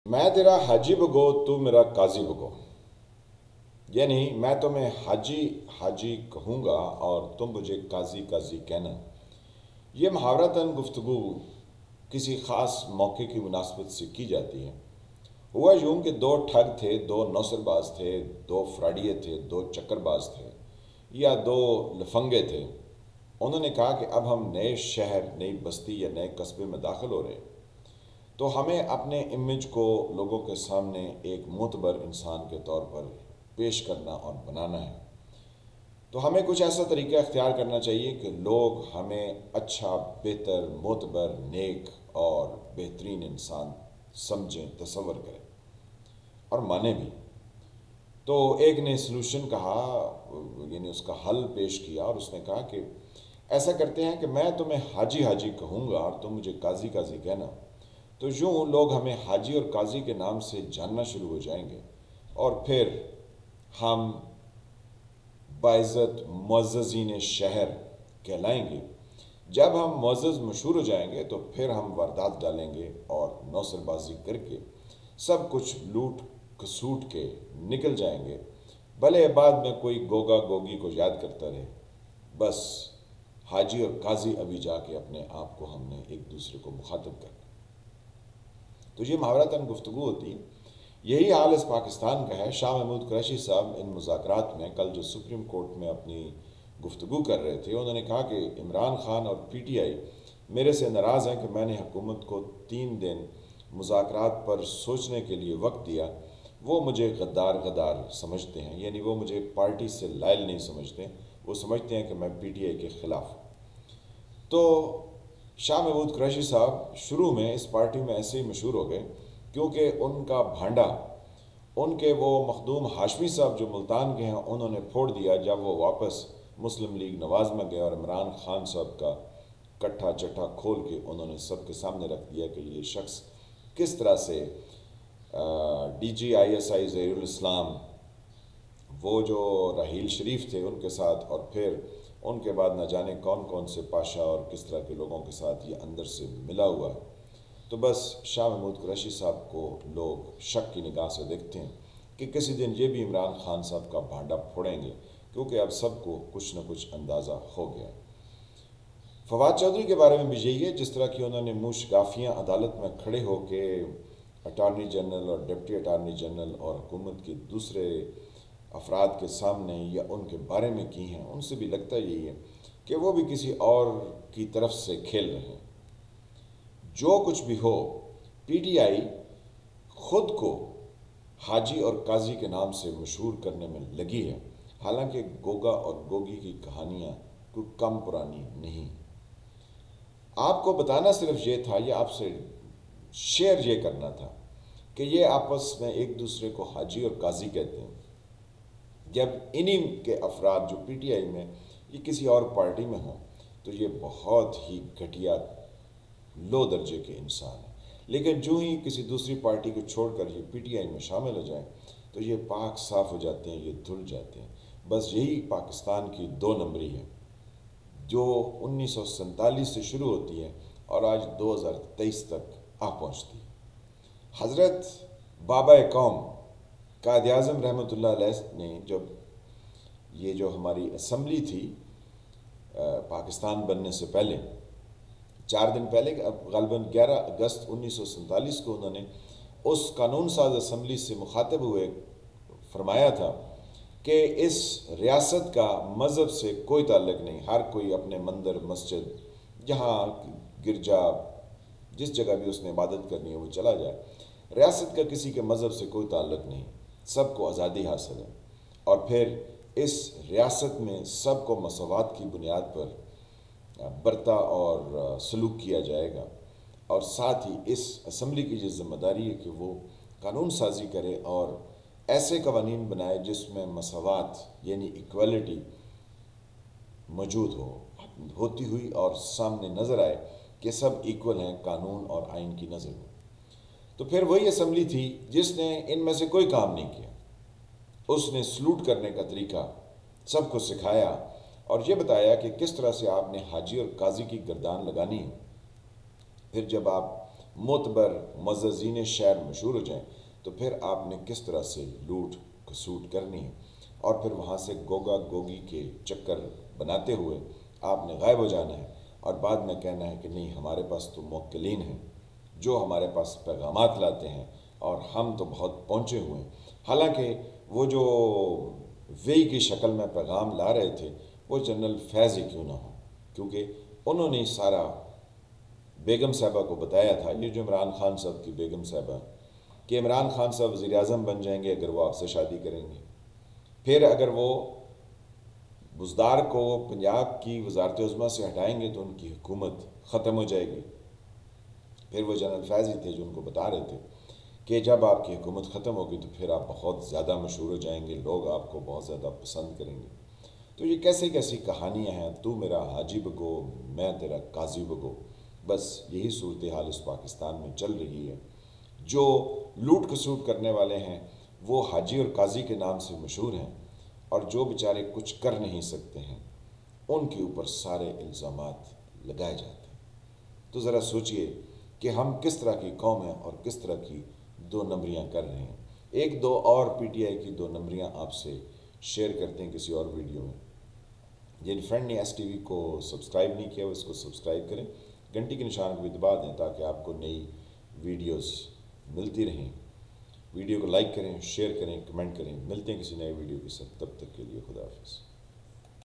میں تیرا حاجی بگو تو میرا قاضی بگو، یعنی میں تمہیں حاجی حاجی کہوں گا اور تم مجھے قاضی قاضی کہنا۔ یہ محاورتاً گفتگو کسی خاص موقع کی مناسبت سے کی جاتی ہے۔ ہوا یوں کہ دو ٹھگ تھے، دو نوسر باز تھے، دو فراڈیے تھے، دو چکر باز تھے یا دو لفنگے تھے۔ انہوں نے کہا کہ اب ہم نئے شہر، نئی بستی یا نئے قصبے میں داخل ہو رہے ہیں، تو ہمیں اپنے امیج کو لوگوں کے سامنے ایک معتبر انسان کے طور پر پیش کرنا اور بنانا ہے۔ تو ہمیں کچھ ایسا طریقہ اختیار کرنا چاہیے کہ لوگ ہمیں اچھا، بہتر، معتبر، نیک اور بہترین انسان سمجھیں، تصور کریں اور مانیں بھی۔ تو ایک نے سلوشن کہا، یعنی اس کا حل پیش کیا، اور اس نے کہا کہ ایسا کرتے ہیں کہ میں تمہیں حاجی حاجی کہوں گا اور تم مجھے قاضی قاضی کہنا۔ تو یوں لوگ ہمیں حاجی اور قاضی کے نام سے جاننا شروع ہو جائیں گے، اور پھر ہم باعزت معززین شہر کہلائیں گے۔ جب ہم معزز مشہور ہو جائیں گے تو پھر ہم واردات ڈالیں گے اور نوسر بازی کر کے سب کچھ لوٹ کسوٹ کے نکل جائیں گے، بھلے بعد میں کوئی گوگا گوگی کو یاد کرتا رہے۔ بس حاجی اور قاضی ابھی جا کے اپنے آپ کو ہم نے ایک دوسرے کو مخاطب کرنا۔ تو یہ محاورتاً گفتگو ہوتی ہے۔ یہی حال اس پاکستان کا ہے۔ شاہ محمود قریشی صاحب ان مذاکرات میں کل جو سپریم کورٹ میں اپنی گفتگو کر رہے تھے، انہوں نے کہا کہ عمران خان اور پی ٹی آئی میرے سے ناراض ہیں کہ میں نے حکومت کو 3 دن مذاکرات پر سوچنے کے لیے وقت دیا۔ وہ مجھے غدار سمجھتے ہیں، یعنی وہ مجھے پارٹی سے لائل نہیں سمجھتے، وہ سمجھتے ہیں کہ میں پی ٹی آئی کے خلاف ہوں۔ تو شاہ محمود قریشی صاحب شروع میں اس پارٹی میں ایسے ہی مشہور ہو گئے کیونکہ ان کا بھانڈا ان کے وہ مخدوم ہاشمی صاحب جو ملتان کے ہیں انہوں نے پھوڑ دیا جب وہ واپس مسلم لیگ نواز میں گئے، اور عمران خان صاحب کا کٹھا چٹھا کھول کے انہوں نے سب کے سامنے رکھ دیا کہ یہ شخص کس طرح سے D G I S I Zaheer ul-Islam, وہ جو رحیل شریف تھے ان کے ساتھ، اور پھر ان کے بعد نہ جانے کون کون سے پاشا اور کس طرح کے لوگوں کے ساتھ یہ اندر سے ملا ہوا ہے۔ تو بس شاہ محمود قریشی صاحب کو لوگ شک کی نگاہ سے دیکھتے ہیں کہ کسی دن یہ بھی عمران خان صاحب کا بھانڈا پھوڑیں گے، کیونکہ اب سب کو کچھ نہ کچھ اندازہ ہو گیا۔ فواد چودھری کے بارے میں بھی یہی ہے، جس طرح کہ انہوں نے منہ شگافیاں عدالت میں کھڑے ہو کے اٹارنی جنرل اور ڈپٹی اٹارنی جنرل اور حکومت کے دوسرے افراد کے سامنے یا ان کے بارے میں کی ہیں، ان سے بھی لگتا یہی ہے کہ وہ بھی کسی اور کی طرف سے کھیل رہے ہیں۔ جو کچھ بھی ہو، پی ٹی آئی خود کو حاجی اور قاضی کے نام سے مشہور کرنے میں لگی ہے، حالانکہ گوگا اور گوگی کی کہانیاں کوئی کم پرانی نہیں۔ آپ کو بتانا صرف یہ تھا، یہ آپ سے شیئر یہ کرنا تھا کہ یہ آپس میں ایک دوسرے کو حاجی اور قاضی کہتے ہیں، جب انہی کے افراد جو پی ٹی آئی میں یا کسی اور پارٹی میں ہوں تو یہ بہت ہی گھٹیا لو درجے کے انسان ہیں، لیکن جو ہی کسی دوسری پارٹی کو چھوڑ کر یہ پی ٹی آئی میں شامل ہو جائیں تو یہ پاک صاف ہو جاتے ہیں، یہ دھل جاتے ہیں۔ بس یہی پاکستان کی 2 نمبری ہے جو 1947 سے شروع ہوتی ہے اور آج 2023 تک آ پہنچتی ہے۔ حضرت بابا قوم قائد اعظم رحمۃ اللہ علیہ نے جب یہ جو ہماری اسمبلی تھی پاکستان بننے سے پہلے 4 دن پہلے، غالباً 11 اگست 1947 کو انہوں نے اس قانون ساز اسمبلی سے مخاطب ہوئے فرمایا تھا کہ اس ریاست کا مذہب سے کوئی تعلق نہیں، ہر کوئی اپنے مندر، مسجد، جہاں گرجا، جس جگہ بھی اس نے عبادت کرنی ہے وہ چلا جائے، ریاست کا کسی کے مذہب سے کوئی تعلق نہیں، سب کو آزادی حاصل ہے، اور پھر اس ریاست میں سب کو مساوات کی بنیاد پر برتا اور سلوک کیا جائے گا، اور ساتھ ہی اس اسمبلی کی یہ ذمہ داری ہے کہ وہ قانون سازی کرے اور ایسے قوانین بنائے جس میں مساوات یعنی ایکویلٹی موجود ہوتی ہوئی اور سامنے نظر آئے کہ سب ایکول ہیں قانون اور آئین کی نظر میں۔ تو پھر وہی اسمبلی تھی جس نے ان میں سے کوئی کام نہیں کیا، اس نے سلوٹ کرنے کا طریقہ سب کو سکھایا اور یہ بتایا کہ کس طرح سے آپ نے حاجی اور قاضی کی گردان لگانی ہے۔ پھر جب آپ معتبر معززین شہر مشہور ہو جائیں تو پھر آپ نے کس طرح سے لوٹ کھسوٹ کرنی ہے، اور پھر وہاں سے گوگا گوگی کے چکر بناتے ہوئے آپ نے غائب ہو جانا ہے، اور بعد میں کہنا ہے کہ نہیں ہمارے پاس تو موکلین ہیں جو ہمارے پاس پیغامات لاتے ہیں اور ہم تو بہت پہنچے ہوئے ہیں۔ حالانکہ وہ جو وی کی شکل میں پیغام لا رہے تھے وہ جنرل فیض ہی کیوں نہ ہو، کیونکہ انہوں نے سارا بیگم صاحبہ کو بتایا تھا، یہ جو عمران خان صاحب کی بیگم صاحبہ، کہ عمران خان صاحب وزیر اعظم بن جائیں گے اگر وہ آپ سے شادی کریں گے، پھر اگر وہ بزدار کو پنجاب کی وزارت عظمیٰ سے ہٹائیں گے تو ان کی حکومت ختم ہو جائے گی۔ پھر وہ جنرل فیض ہی تھے جو ان کو بتا رہے تھے کہ جب آپ کی حکومت ختم ہوگی تو پھر آپ بہت زیادہ مشہور ہو جائیں گے، لوگ آپ کو بہت زیادہ پسند کریں گے۔ تو یہ کیسی کیسی کہانیاں ہیں، تو میرا حاجی بگو میں تیرا قاضی بگو، بس یہی صورتحال اس پاکستان میں چل رہی ہے۔ جو لوٹ کھسوٹ کرنے والے ہیں وہ حاجی اور قاضی کے نام سے مشہور ہیں، اور جو بیچارے کچھ کر نہیں سکتے ہیں ان کے اوپر سارے الزامات لگائے جاتے ہیں۔ تو ذرا سوچئے کہ ہم کس طرح کی قوم ہیں اور کس طرح کی دو نمبریاں کر رہے ہیں۔ ایک دو اور پی ٹی آئی کی دو نمبریاں آپ سے شیئر کرتے ہیں کسی اور ویڈیو میں۔ جن فرینڈ نے ایس ٹی وی کو سبسکرائب نہیں کیا وہ اس کو سبسکرائب کریں، گھنٹی کے نشان کو بھی دبا دیں تاکہ آپ کو نئی ویڈیوز ملتی رہیں۔ ویڈیو کو لائک کریں، شیئر کریں، کمنٹ کریں۔ ملتے ہیں کسی نئے ویڈیو کے ساتھ، تب تک کے لیے خدا حافظ۔